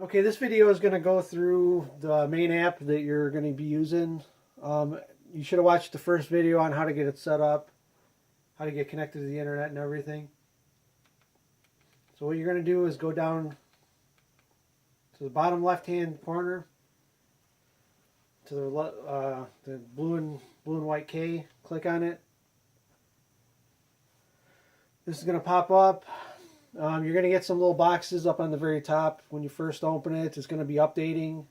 Okay, this video is going to go through the main app that you're going to be using. You should have watched the first video on how to get it set up, how to get connected to the internet and everything. So what you're going to do is go down to the bottom left-hand corner to the blue and white K. Click on it. This is going to pop up. You're going to get some little boxes up on the very top. When you first open it, it's going to be updating.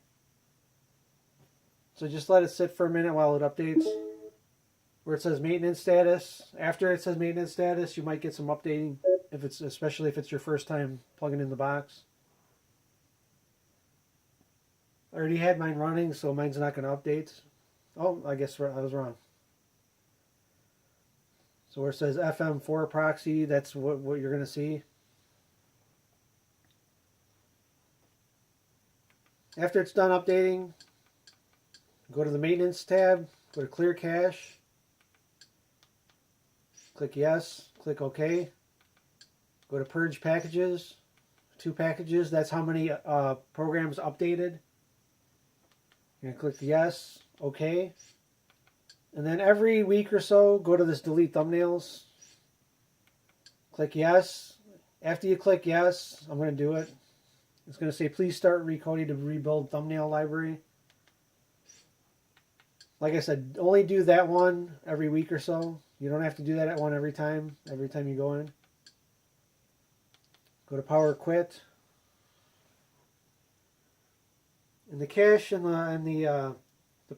So just let it sit for a minute while it updates. Where it says maintenance status. After it says maintenance status, you might get some updating, especially if it's your first time plugging in the box. I already had mine running, so mine's not going to update. Oh, I guess I was wrong. So where it says FM4 proxy, that's what you're going to see. After it's done updating, go to the maintenance tab, go to clear cache, click yes, click OK. Go to purge packages, 2 packages, that's how many programs updated. You're going to click yes, OK. And then every week or so, go to this delete thumbnails, click yes. After you click yes, I'm going to do it. It's going to say, please start recoding to rebuild thumbnail library. Like I said, only do that one every week or so. You don't have to do that one every time you go in. Go to power quit. In the cache and the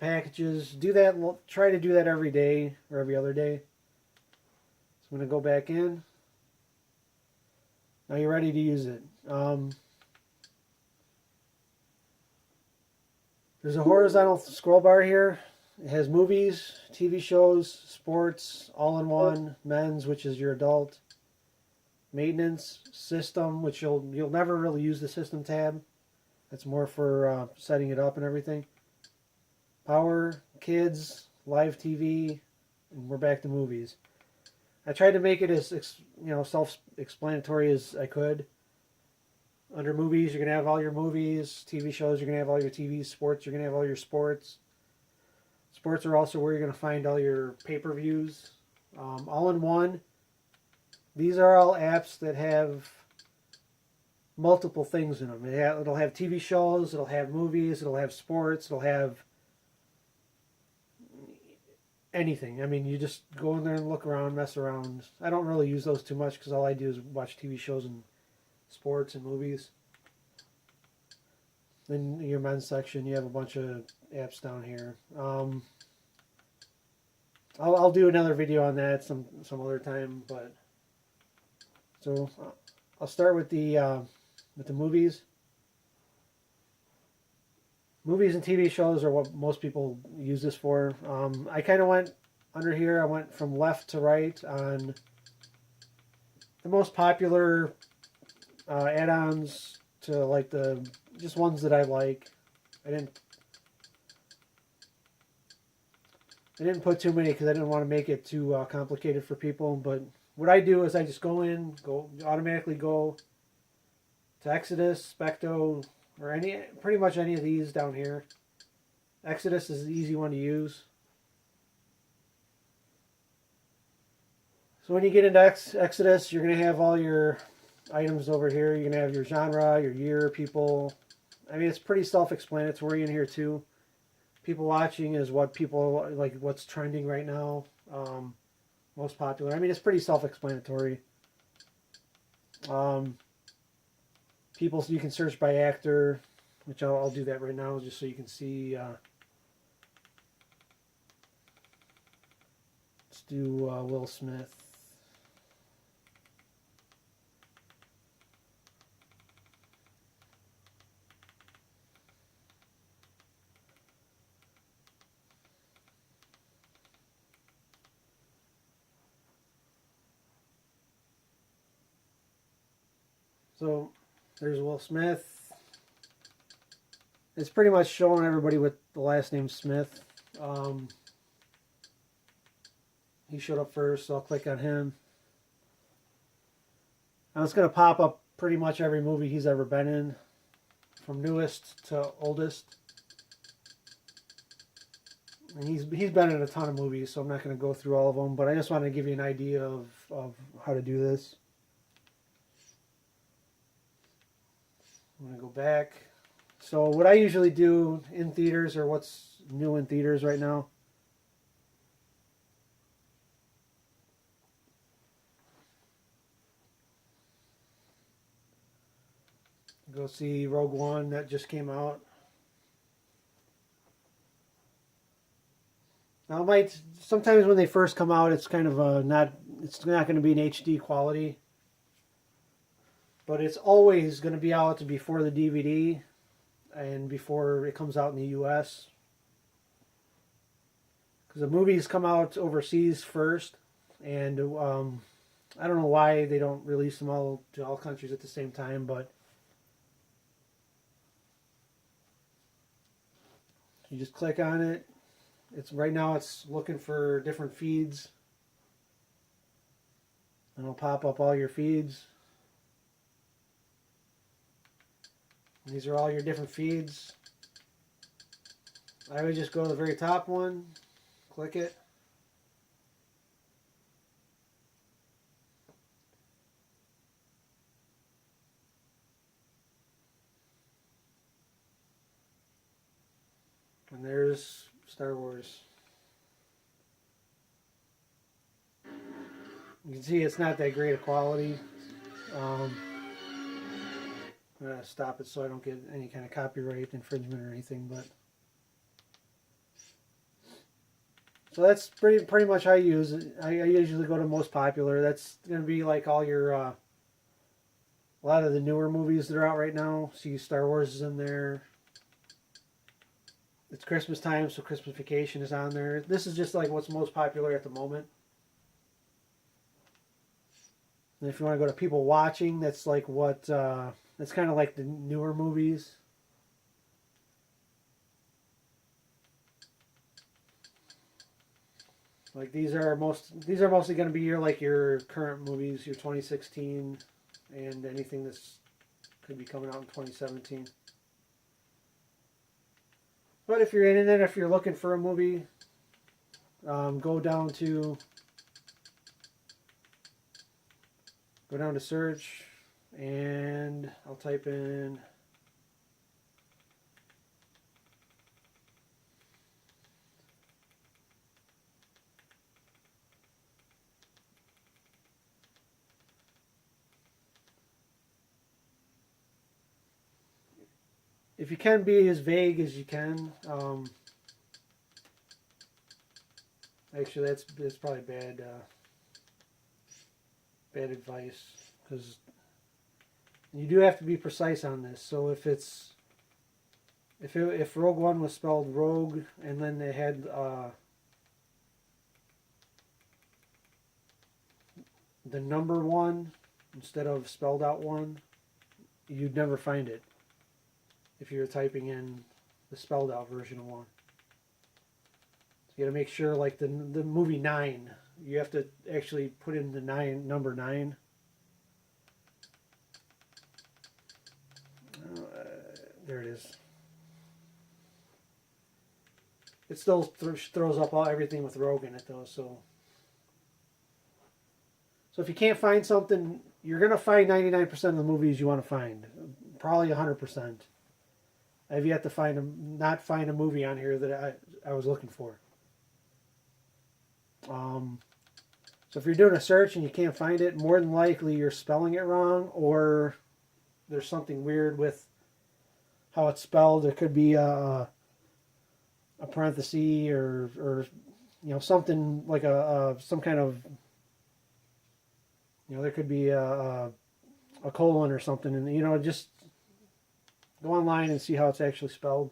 packages, do that. Try to do that every day or every other day. So I'm going to go back in. Now you're ready to use it. There's a horizontal scroll bar here. It has movies, TV shows, sports, all-in-one, men's, which is your adult, maintenance, system, which you'll never really use the system tab. That's more for setting it up and everything. Power, kids, live TV, and we're back to movies. I tried to make it as self-explanatory as I could. Under movies, you're going to have all your movies. TV shows, you're going to have all your TV. Sports, you're going to have all your sports. Sports are also where you're going to find all your pay-per-views. All in one. These are all apps that have multiple things in them. It'll have TV shows, it'll have movies, it'll have sports, it'll have anything. I mean, you just go in there and look around, mess around. I don't really use those too much because all I do is watch TV shows and sports and movies. Then your men's section, you have a bunch of apps down here. I'll do another video on that some other time. But so I'll start with the movies. Movies and TV shows are what most people use this for. I kind of went under here. I went from left to right on the most popular add-ons to like the just ones that I like. I didn't put too many because I didn't want to make it too complicated for people. But what I do is I just automatically go to Exodus, Specto, or pretty much any of these down here. Exodus is the easy one to use. So when you get into Exodus, you're going to have all your items over here. You're going to have your genre, your year, people. I mean, it's pretty self-explanatory in here too. People watching is what people like, what's trending right now, most popular. I mean, it's pretty self-explanatory. People, you can search by actor, which I'll do that right now just so you can see. Let's do Will Smith. So there's Will Smith. It's pretty much showing everybody with the last name Smith. He showed up first, so I'll click on him. Now it's going to pop up pretty much every movie he's ever been in from newest to oldest. And he's been in a ton of movies, so I'm not going to go through all of them, but I just wanted to give you an idea of how to do this. I'm going to go back. So what I usually do in theaters, or what's new in theaters right now, go see Rogue One that just came out. Now, sometimes when they first come out, it's kind of it's not going to be in HD quality, but it's always going to be out before the DVD and before it comes out in the U.S. Because the movies come out overseas first, and I don't know why they don't release them all to all countries at the same time, but you just click on it. Right now it's looking for different feeds, and it'll pop up all your feeds. And these are all your different feeds. I would just go to the very top one, click it. And there's Star Wars. You can see it's not that great a quality. I'm going to stop it so I don't get any kind of copyright infringement or anything. But so that's pretty much how I use it. I usually go to most popular. That's going to be like all your a lot of the newer movies that are out right now. See, Star Wars is in there. It's Christmas time, so Christmas Vacation is on there. This is just like what's most popular at the moment. And if you want to go to people watching, that's like that's kind of like the newer movies. Like these are mostly going to be your current movies, your 2016, and anything that's could be coming out in 2017. But if you're in it, if you're looking for a movie, go down to search, and I'll type in if you can be as vague as you can. Actually, that's probably bad advice, because you do have to be precise on this. So if Rogue One was spelled Rogue and then they had the number 1 instead of spelled out 1, you'd never find it if you're typing in the spelled out version of 1. So you got to make sure, like the movie 9, you have to actually put in the number 9. There it is. It still throws up everything with Rogue in it, though. So if you can't find something, you're going to find 99% of the movies you want to find. Probably 100%. I've yet to not find a movie on here that I was looking for. So if you're doing a search and you can't find it, more than likely you're spelling it wrong, or there's something weird with how it's spelled. There could be a parenthesis or something like some kind of, there could be a colon or something, and just go online and see how it's actually spelled.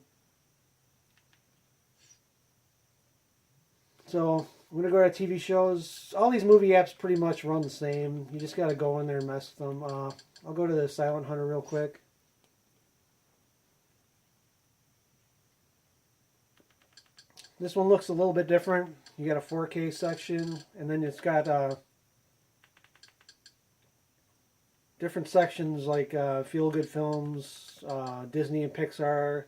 So I'm going to go to TV shows. All these movie apps pretty much run the same. You just got to go in there and mess with them. I'll go to the Silent Hunter real quick. This one looks a little bit different. You got a 4K section, and then it's got different sections like Feel Good Films, Disney and Pixar.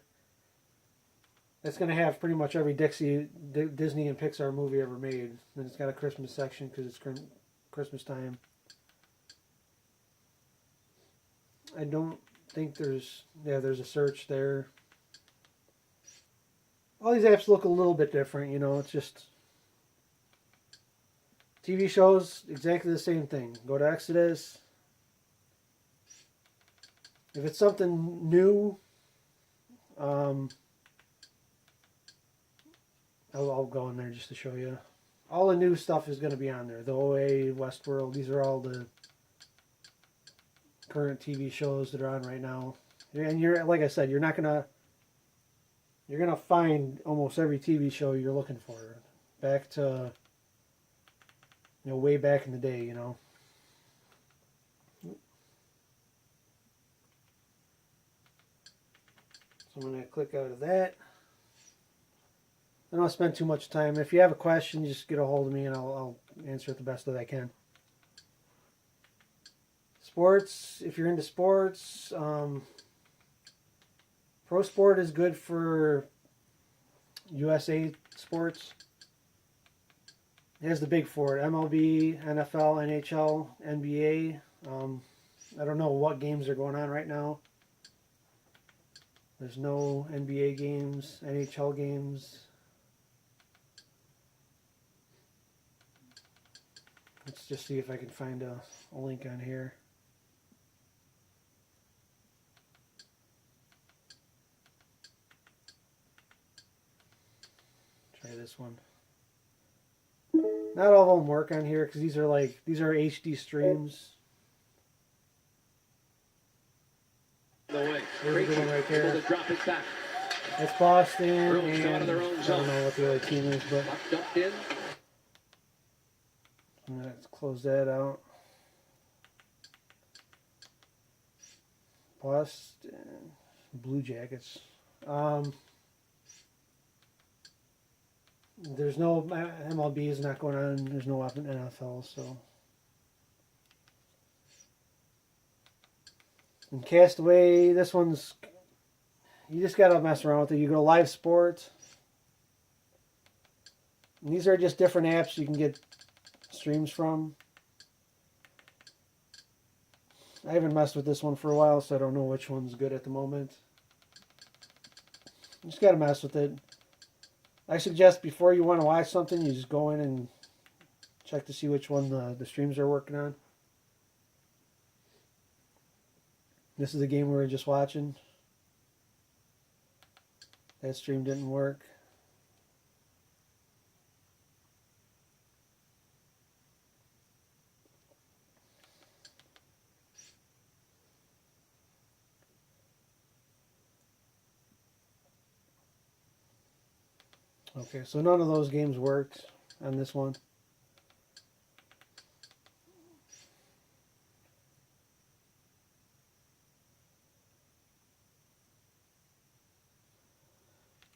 It's going to have pretty much every Disney and Pixar movie ever made. And it's got a Christmas section because it's Christmas time. I don't think there's a search there. All these apps look a little bit different, it's just TV shows, exactly the same thing. Go to Exodus. If it's something new, I'll go in there just to show you. All the new stuff is going to be on there. The OA, Westworld, these are all the current TV shows that are on right now. And you're, like I said, you're gonna find almost every TV show you're looking for. Back to, way back in the day, So I'm going to click out of that. I don't spend too much time. If you have a question, just get a hold of me and I'll answer it the best that I can. Sports, if you're into sports, Pro Sport is good for USA sports. It has the big four: MLB, NFL, NHL, NBA. I don't know what games are going on right now. There's no NBA games, NHL games. Let's just see if I can find a link on here. Try this one. Not all of them work on here because these are HD streams. There's a good one right there. It's Boston, and I don't know what the other team is, but let's close that out. Boston Blue Jackets. There's no MLB is not going on. There's no NFL, so. And Castaway, this one's, you just gotta mess around with it. You go to Live Sports. And these are just different apps you can get streams from. I haven't messed with this one for a while, so I don't know which one's good at the moment. You just gotta mess with it. I suggest before you want to watch something, you just go in and check to see which one the streams are working on. This is the game we were just watching. That stream didn't work. Okay, so none of those games worked on this one.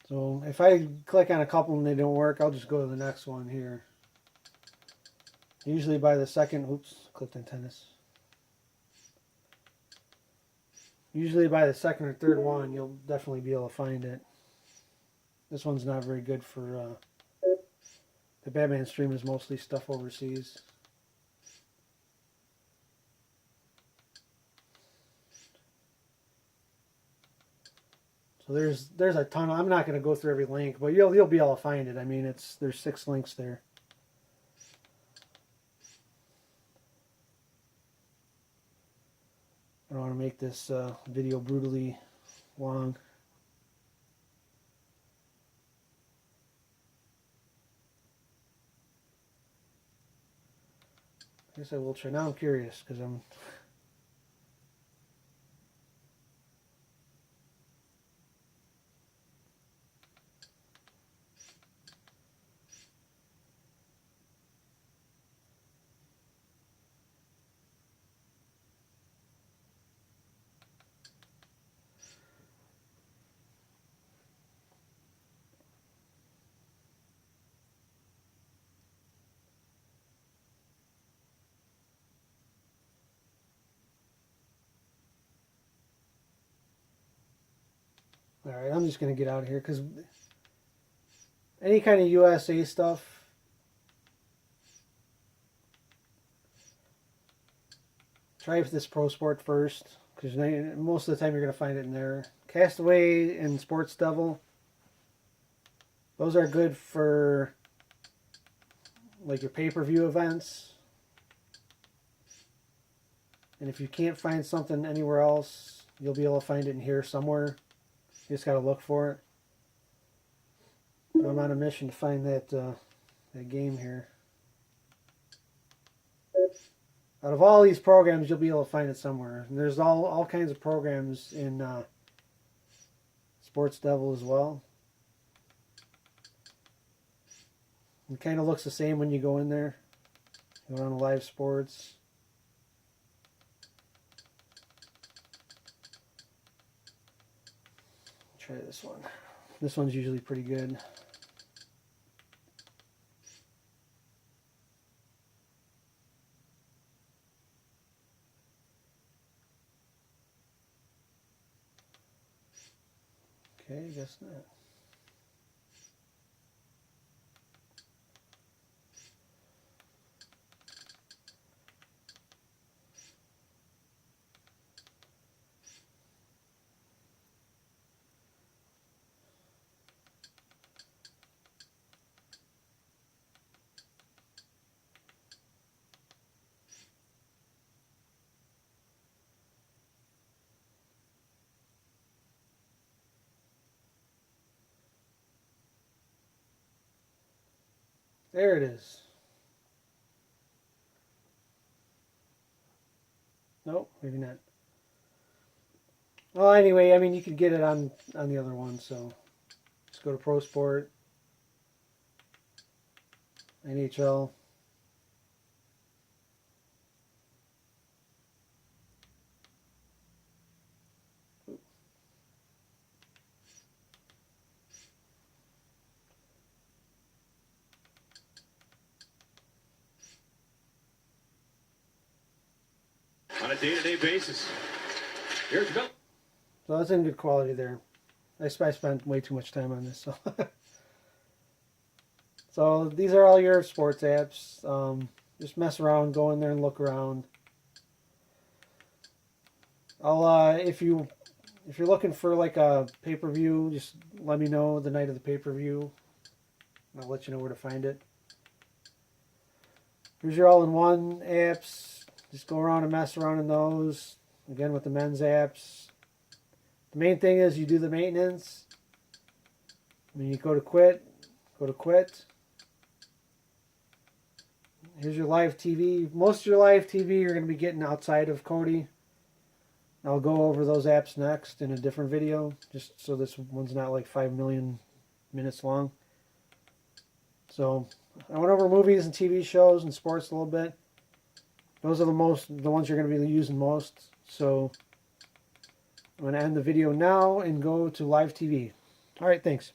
So if I click on a couple and they don't work, I'll just go to the next one here. Usually by the second, oops, clicked on tennis. Usually by the second or third one, you'll definitely be able to find it. This one's not very good for, the Batman stream is mostly stuff overseas. So there's a ton. I'm not going to go through every link, but you'll be able to find it. I mean, there's 6 links there. I don't want to make this video brutally long. I guess I will try. Now I'm curious because I'm. Alright, I'm just going to get out of here because any kind of USA stuff, try this Pro Sport first because most of the time you're going to find it in there. Castaway and Sports Devil, those are good for like your pay-per-view events. And if you can't find something anywhere else, you'll be able to find it in here somewhere. You just got to look for it. I'm on a mission to find that game here. Out of all these programs, you'll be able to find it somewhere. And there's all kinds of programs in Sports Devil as well. It kind of looks the same when you go in there. Go on to live sports. Try this one. This one's usually pretty good. Okay, I guess not. There it is. Nope, maybe not. Well, anyway, I mean, you could get it on the other one, so just go to Pro Sport, NHL. On a day-to-day basis. Here's Bill. So it's in good quality there. I spent way too much time on this, so. So these are all your sports apps. Just mess around, go in there and look around. If you're looking for like a pay-per-view, just let me know the night of the pay-per-view. I'll let you know where to find it. Here's your all-in-one apps. Just go around and mess around in those. Again with the men's apps. The main thing is you do the maintenance. When you go to quit, go to quit. Here's your live TV. Most of your live TV you're going to be getting outside of Kodi. I'll go over those apps next in a different video, just so this one's not like 5 million minutes long. So I went over movies and TV shows and sports a little bit. Those are the ones you're going to be using most. So I'm going to end the video now and go to live TV. All right, thanks.